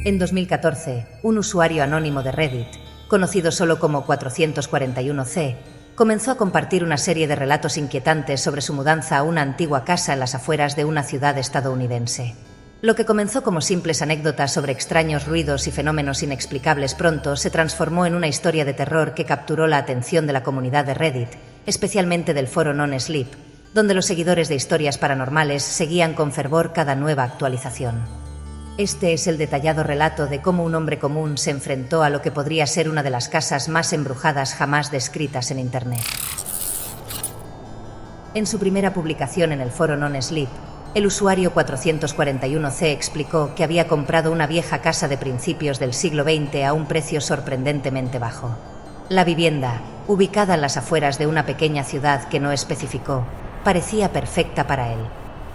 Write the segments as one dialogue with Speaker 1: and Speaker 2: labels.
Speaker 1: En 2014, un usuario anónimo de Reddit, conocido solo como 441C, comenzó a compartir una serie de relatos inquietantes sobre su mudanza a una antigua casa en las afueras de una ciudad estadounidense. Lo que comenzó como simples anécdotas sobre extraños ruidos y fenómenos inexplicables pronto se transformó en una historia de terror que capturó la atención de la comunidad de Reddit, especialmente del foro Non-Sleep, donde los seguidores de historias paranormales seguían con fervor cada nueva actualización. Este es el detallado relato de cómo un hombre común se enfrentó a lo que podría ser una de las casas más embrujadas jamás descritas en Internet. En su primera publicación en el foro Non-Sleep, el usuario 441C explicó que había comprado una vieja casa de principios del siglo XX a un precio sorprendentemente bajo. La vivienda, ubicada en las afueras de una pequeña ciudad que no especificó, parecía perfecta para él.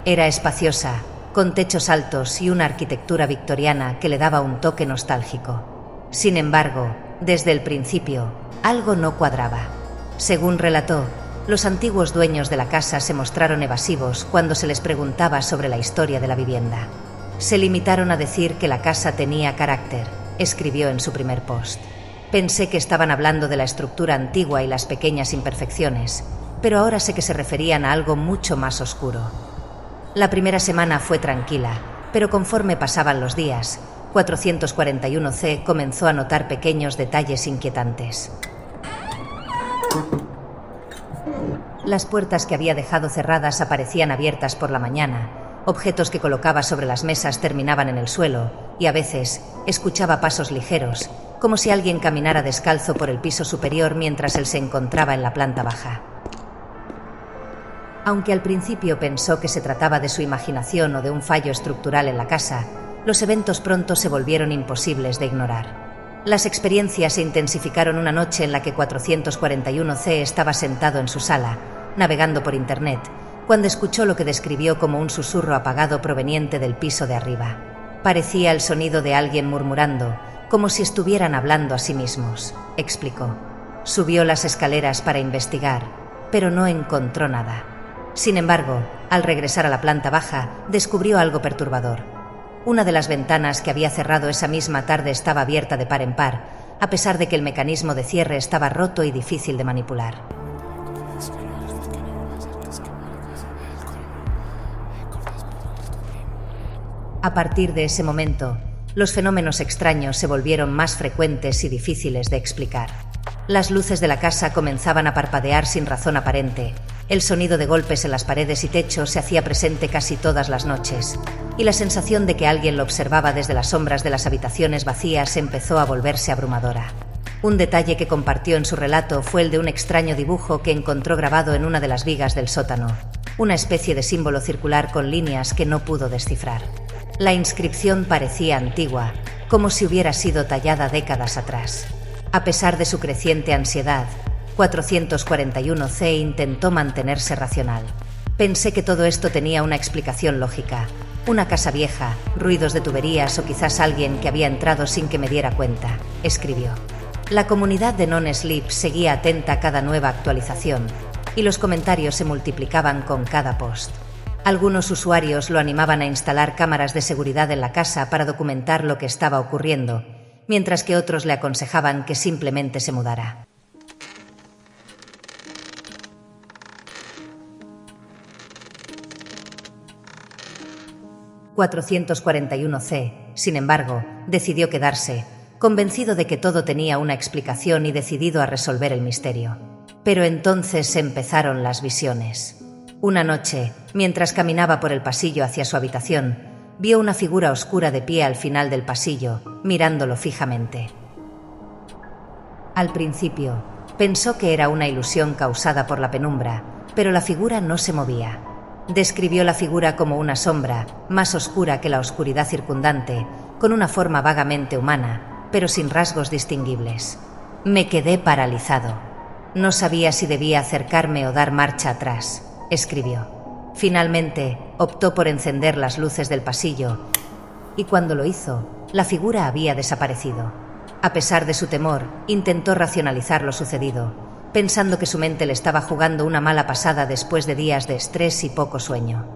Speaker 1: Era espaciosa, con techos altos y una arquitectura victoriana que le daba un toque nostálgico. Sin embargo, desde el principio, algo no cuadraba. Según relató, los antiguos dueños de la casa se mostraron evasivos cuando se les preguntaba sobre la historia de la vivienda. Se limitaron a decir que la casa tenía carácter, escribió en su primer post. Pensé que estaban hablando de la estructura antigua y las pequeñas imperfecciones, pero ahora sé que se referían a algo mucho más oscuro. La primera semana fue tranquila, pero conforme pasaban los días, 441C comenzó a notar pequeños detalles inquietantes. Las puertas que había dejado cerradas aparecían abiertas por la mañana, objetos que colocaba sobre las mesas terminaban en el suelo, y a veces escuchaba pasos ligeros, como si alguien caminara descalzo por el piso superior mientras él se encontraba en la planta baja. Aunque al principio pensó que se trataba de su imaginación o de un fallo estructural en la casa, los eventos pronto se volvieron imposibles de ignorar. Las experiencias se intensificaron una noche en la que 441C estaba sentado en su sala, navegando por Internet, cuando escuchó lo que describió como un susurro apagado proveniente del piso de arriba. Parecía el sonido de alguien murmurando, como si estuvieran hablando a sí mismos, explicó. Subió las escaleras para investigar, pero no encontró nada. Sin embargo, al regresar a la planta baja, descubrió algo perturbador. Una de las ventanas que había cerrado esa misma tarde estaba abierta de par en par, a pesar de que el mecanismo de cierre estaba roto y difícil de manipular. A partir de ese momento, los fenómenos extraños se volvieron más frecuentes y difíciles de explicar. Las luces de la casa comenzaban a parpadear sin razón aparente, el sonido de golpes en las paredes y techo se hacía presente casi todas las noches, y la sensación de que alguien lo observaba desde las sombras de las habitaciones vacías empezó a volverse abrumadora. Un detalle que compartió en su relato fue el de un extraño dibujo que encontró grabado en una de las vigas del sótano, una especie de símbolo circular con líneas que no pudo descifrar. La inscripción parecía antigua, como si hubiera sido tallada décadas atrás. A pesar de su creciente ansiedad, 441C intentó mantenerse racional. Pensé que todo esto tenía una explicación lógica. Una casa vieja, ruidos de tuberías o quizás alguien que había entrado sin que me diera cuenta, escribió. La comunidad de Non-Sleep seguía atenta a cada nueva actualización, y los comentarios se multiplicaban con cada post. Algunos usuarios lo animaban a instalar cámaras de seguridad en la casa para documentar lo que estaba ocurriendo, mientras que otros le aconsejaban que simplemente se mudara. ...441C, sin embargo, decidió quedarse, convencido de que todo tenía una explicación y decidido a resolver el misterio. Pero entonces empezaron las visiones. Una noche, mientras caminaba por el pasillo hacia su habitación, vio una figura oscura de pie al final del pasillo, mirándolo fijamente. Al principio, pensó que era una ilusión causada por la penumbra, pero la figura no se movía. Describió la figura como una sombra, más oscura que la oscuridad circundante, con una forma vagamente humana, pero sin rasgos distinguibles. Me quedé paralizado. No sabía si debía acercarme o dar marcha atrás, escribió. Finalmente, optó por encender las luces del pasillo, y cuando lo hizo, la figura había desaparecido. A pesar de su temor, intentó racionalizar lo sucedido, pensando que su mente le estaba jugando una mala pasada después de días de estrés y poco sueño.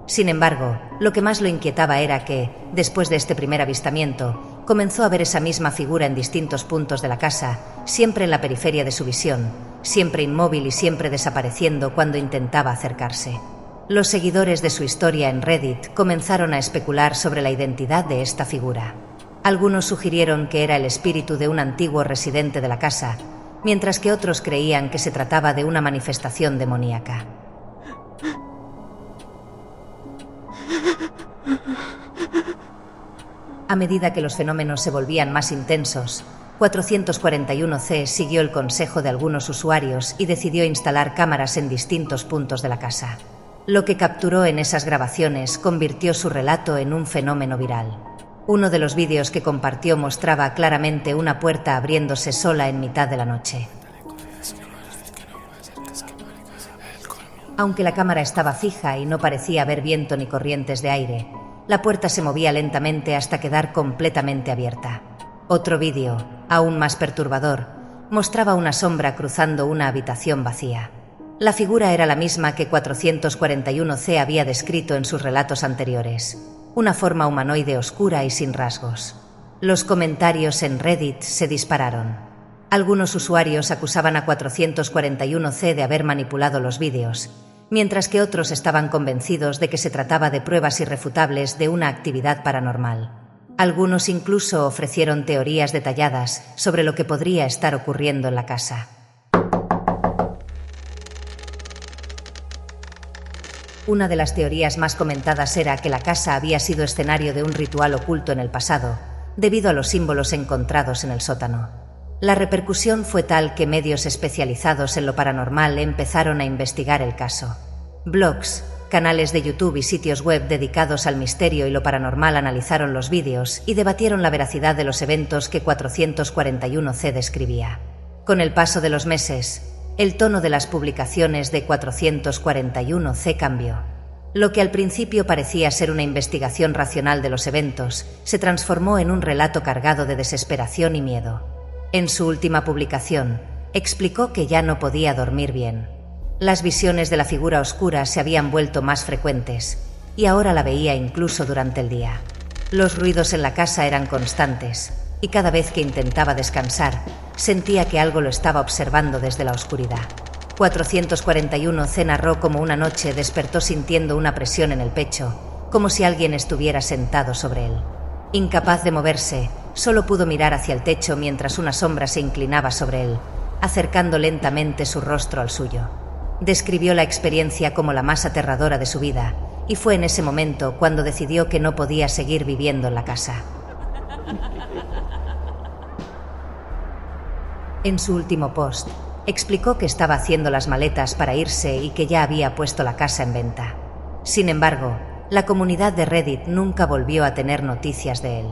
Speaker 1: Sin embargo, lo que más lo inquietaba era que, después de este primer avistamiento, comenzó a ver esa misma figura en distintos puntos de la casa, siempre en la periferia de su visión, siempre inmóvil y siempre desapareciendo cuando intentaba acercarse. Los seguidores de su historia en Reddit comenzaron a especular sobre la identidad de esta figura. Algunos sugirieron que era el espíritu de un antiguo residente de la casa, mientras que otros creían que se trataba de una manifestación demoníaca. A medida que los fenómenos se volvían más intensos, 441C siguió el consejo de algunos usuarios y decidió instalar cámaras en distintos puntos de la casa. Lo que capturó en esas grabaciones convirtió su relato en un fenómeno viral. Uno de los vídeos que compartió mostraba claramente una puerta abriéndose sola en mitad de la noche. Aunque la cámara estaba fija y no parecía haber viento ni corrientes de aire, la puerta se movía lentamente hasta quedar completamente abierta. Otro vídeo, aún más perturbador, mostraba una sombra cruzando una habitación vacía. La figura era la misma que 441C había descrito en sus relatos anteriores, una forma humanoide oscura y sin rasgos. Los comentarios en Reddit se dispararon. Algunos usuarios acusaban a 441C de haber manipulado los vídeos, mientras que otros estaban convencidos de que se trataba de pruebas irrefutables de una actividad paranormal. Algunos incluso ofrecieron teorías detalladas sobre lo que podría estar ocurriendo en la casa. Una de las teorías más comentadas era que la casa había sido escenario de un ritual oculto en el pasado, debido a los símbolos encontrados en el sótano. La repercusión fue tal que medios especializados en lo paranormal empezaron a investigar el caso. Blogs, canales de YouTube y sitios web dedicados al misterio y lo paranormal analizaron los vídeos y debatieron la veracidad de los eventos que 441C describía. Con el paso de los meses, el tono de las publicaciones de 441C cambió. Lo que al principio parecía ser una investigación racional de los eventos, se transformó en un relato cargado de desesperación y miedo. En su última publicación, explicó que ya no podía dormir bien. Las visiones de la figura oscura se habían vuelto más frecuentes, y ahora la veía incluso durante el día. Los ruidos en la casa eran constantes, y cada vez que intentaba descansar, sentía que algo lo estaba observando desde la oscuridad. 441C narró cómo una noche despertó sintiendo una presión en el pecho, como si alguien estuviera sentado sobre él. Incapaz de moverse, solo pudo mirar hacia el techo mientras una sombra se inclinaba sobre él, acercando lentamente su rostro al suyo. Describió la experiencia como la más aterradora de su vida, y fue en ese momento cuando decidió que no podía seguir viviendo en la casa. En su último post, explicó que estaba haciendo las maletas para irse y que ya había puesto la casa en venta. Sin embargo, la comunidad de Reddit nunca volvió a tener noticias de él.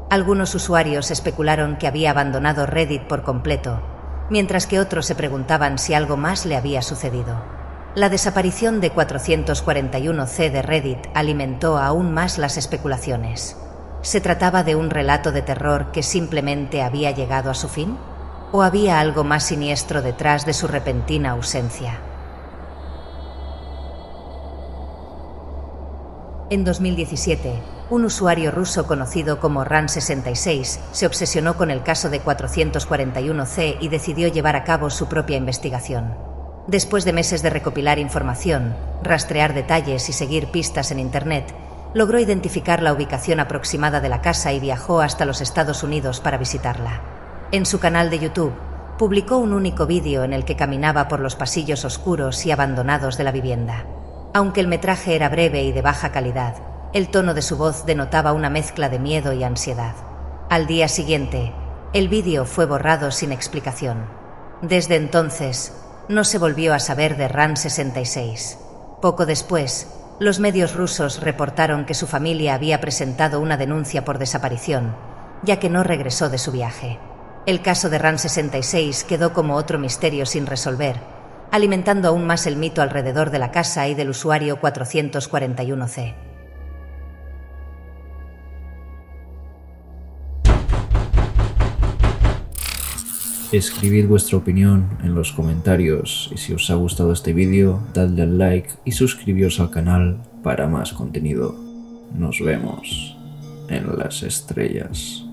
Speaker 1: Algunos usuarios especularon que había abandonado Reddit por completo, mientras que otros se preguntaban si algo más le había sucedido. La desaparición de 441C de Reddit alimentó aún más las especulaciones. ¿Se trataba de un relato de terror que simplemente había llegado a su fin? ¿O había algo más siniestro detrás de su repentina ausencia? En 2017, un usuario ruso conocido como Ran66 se obsesionó con el caso de 441C y decidió llevar a cabo su propia investigación. Después de meses de recopilar información, rastrear detalles y seguir pistas en Internet, logró identificar la ubicación aproximada de la casa y viajó hasta los Estados Unidos para visitarla. En su canal de YouTube, publicó un único vídeo en el que caminaba por los pasillos oscuros y abandonados de la vivienda. Aunque el metraje era breve y de baja calidad, el tono de su voz denotaba una mezcla de miedo y ansiedad. Al día siguiente, el vídeo fue borrado sin explicación. Desde entonces, no se volvió a saber de Ran66. Poco después, los medios rusos reportaron que su familia había presentado una denuncia por desaparición, ya que no regresó de su viaje. El caso de Ran66 quedó como otro misterio sin resolver, alimentando aún más el mito alrededor de la casa y del usuario 441C.
Speaker 2: Escribid vuestra opinión en los comentarios y si os ha gustado este vídeo, dadle al like y suscribíos al canal para más contenido. Nos vemos en las estrellas.